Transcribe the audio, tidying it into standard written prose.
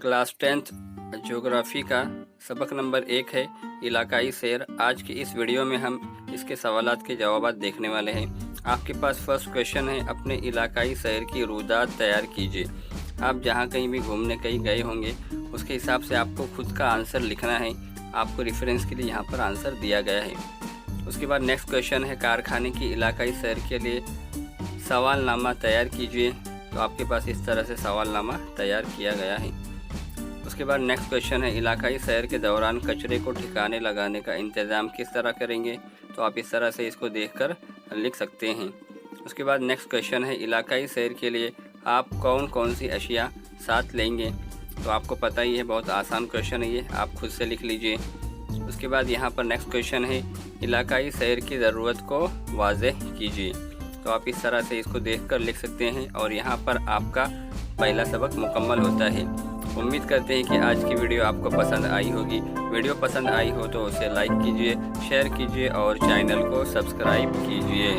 Class 10th geography का सबक number 1 है इलाकाई सैर। आज की इस वीडियो में हम इसके सवालात के जवाब देखने वाले हैं। आपके पास फर्स्ट क्वेश्चन है, अपने इलाकाई सैर की रुदात तैयार कीजिए। आप जहां कहीं भी घूमने कहीं गए होंगे उसके हिसाब से आपको खुद का आंसर लिखना है। आपको रेफरेंस के लिए यहाँ पर आंसर दिया गया है। उसके बाद नेक्स्ट क्वेश्चन है, कारखाने की इलाकाई सैर के लिए सवालनामा तैयार कीजिए। तो आपके पास इस तरह से सवालनामा तैयार किया गया है। उसके बाद नेक्स्ट क्वेश्चन है, इलाकाई सैर के दौरान कचरे को ठिकाने लगाने का इंतज़ाम किस तरह करेंगे। तो आप इस तरह से इसको देखकर लिख सकते हैं। उसके बाद नेक्स्ट क्वेश्चन है, इलाकाई सैर के लिए आप कौन कौन सी अशिया साथ लेंगे। तो आपको पता ही है, बहुत आसान क्वेश्चन है ये, आप खुद से लिख लीजिए। उसके बाद यहाँ पर नेक्स्ट क्वेश्चन है, इलाकाई सैर की ज़रूरत को वाज़ेह कीजिए। तो आप इस तरह से इसको देखकर लिख सकते हैं और यहाँ पर आपका पहला सबक मुकम्मल होता है। उम्मीद करते हैं कि आज की वीडियो आपको पसंद आई होगी। वीडियो पसंद आई हो तो उसे लाइक कीजिए, शेयर कीजिए और चैनल को सब्सक्राइब कीजिए।